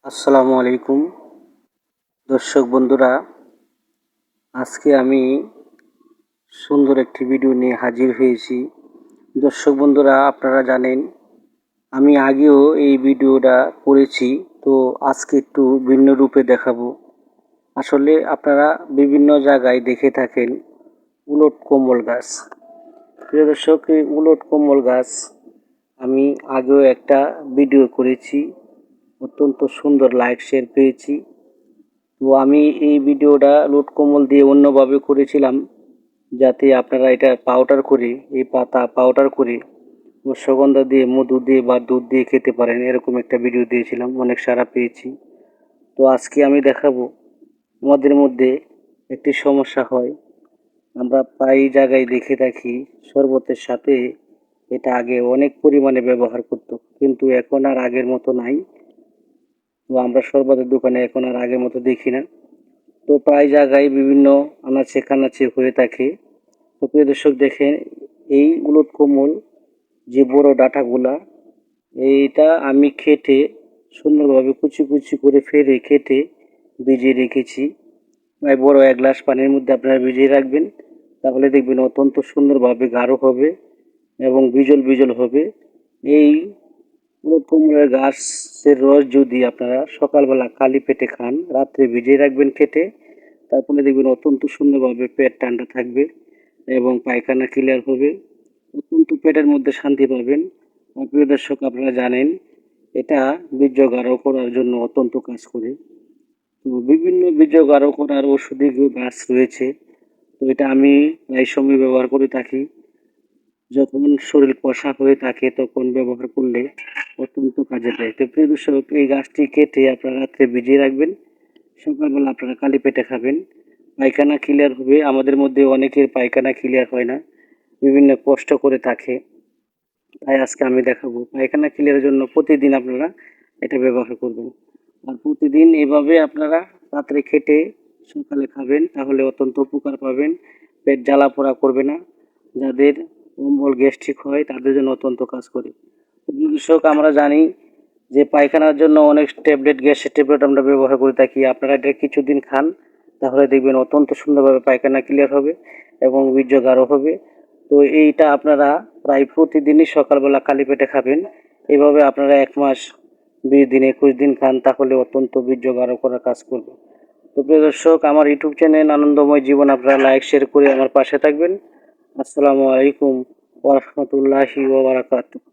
আসসালামু আলাইকুম দর্শক বন্ধুরা, আজকে আমি সুন্দর একটি ভিডিও নিয়ে হাজির হয়েছি। দর্শক বন্ধুরা, আপনারা জানেন আমি আগেও এই ভিডিওটা করেছি, তো আজকে একটু ভিন্ন রূপে দেখাবো। আসলে আপনারা বিভিন্ন জায়গায় দেখে থাকেন উলট কম্বল গাছ। প্রিয় দর্শক, এই উলট কম্বল গাছ আমি আগেও একটা ভিডিও করেছি, অত্যন্ত সুন্দর লাইক শেয়ার পেয়েছি। তো আমি এই ভিডিওটা লুট কম্বল দিয়ে অন্যভাবে করেছিলাম, যাতে আপনারা এটা পাউডার করে, এই পাতা পাউডার করে অশ্বগন্ধা দিয়ে, মধু দিয়ে বা দুধ দিয়ে খেতে পারেন, এরকম একটা ভিডিও দিয়েছিলাম, অনেক সাড়া পেয়েছি। তো আজকে আমি দেখাবো আমাদের মধ্যে একটি সমস্যা হয়, আমরা প্রায় জায়গায় দেখে থাকি শরবতের সাথে এটা আগে অনেক পরিমাণে ব্যবহার করতো, কিন্তু এখন আর আগের মতো নাই। তো আমরা শরবতের দোকানে এখন আর আগের মতো দেখি না। তো প্রায় জায়গায় বিভিন্ন আনাচে কানাচে হয়ে থাকে। তো প্রিয় দর্শক, দেখেন এই উলট কম্বল যে বড় ডাঁটাগুলা, এইটা আমি কেটে সুন্দরভাবে কুচি কুচি করে ফেলে কেটে ভিজিয়ে রেখেছি। প্রায় বড় এক গ্লাস পানির মধ্যে আপনারা ভিজিয়ে রাখবেন, তাহলে দেখবেন অত্যন্ত সুন্দরভাবে গাঢ় হবে এবং বিজল বিজল হবে। এই উলট কম্বলের গাছের রস যদি আপনারা সকালবেলা খালি পেটে খান, রাত্রে ভিজিয়ে রাখবেন কেটে, তারপরে দেখবেন অত্যন্ত সুন্দরভাবে পেট ঠান্ডা থাকবে এবং পায়খানা ক্লিয়ার হবে, অত্যন্ত পেটের মধ্যে শান্তি পাবেন। আর প্রিয় দর্শক, আপনারা জানেন এটা বীর্য গাঢ় করার জন্য অত্যন্ত কাজ করে। তো বিভিন্ন বীর্য গাঢ় করার ঔষধি গাছ রয়েছে, তো এটা আমি প্রায় সময় ব্যবহার করে থাকি। যখন শরীর কষা হয়ে থাকে তখন ব্যবহার করলে অত্যন্ত কাজে দেয়। তো প্রিয় দর্শক, এই গাছটি কেটে আপনারা রাত্রে ভিজিয়ে রাখবেন, সকালবেলা আপনারা খালি পেটে খাবেন, পায়খানা ক্লিয়ার হবে। আমাদের মধ্যে অনেকের পায়খানা ক্লিয়ার হয় না, বিভিন্ন কষ্ট করে থাকে, তাই আজকে আমি দেখাবো পায়খানা ক্লিয়ারের জন্য প্রতিদিন আপনারা এটা ব্যবহার করবেন। আর প্রতিদিন এভাবে আপনারা রাত্রে খেটে সকালে খাবেন, তাহলে অত্যন্ত উপকার পাবেন, পেট জ্বালা পোড়া করবে না। যাদের অম্বল গ্যাস্ট্রিক হয় তাদের জন্য অত্যন্ত কাজ করে। দর্শক, আমরা জানি যে পায়খানার জন্য অনেক ট্যাবলেট, গ্যাসের ট্যাবলেট আমরা ব্যবহার করে থাকি। আপনারা এটা কিছুদিন খান, তাহলে দেখবেন অত্যন্ত সুন্দরভাবে পায়খানা ক্লিয়ার হবে এবং বীর্য গাঢ় হবে। তো এইটা আপনারা প্রায় প্রতিদিনই সকালবেলা খালি পেটে খাবেন। এভাবে আপনারা 1 মাস 20 দিন 21 দিন খান, তাহলে অত্যন্ত বীর্য গাঢ় করার কাজ করবে। তো প্রিয় দর্শক, আমার ইউটিউব চ্যানেল আনন্দময় জীবন আপনারা লাইক শেয়ার করে আমার পাশে থাকবেন। আসসালামু আলাইকুম ওয়া রাহমাতুল্লাহি ওয়া বারাকাতুহু।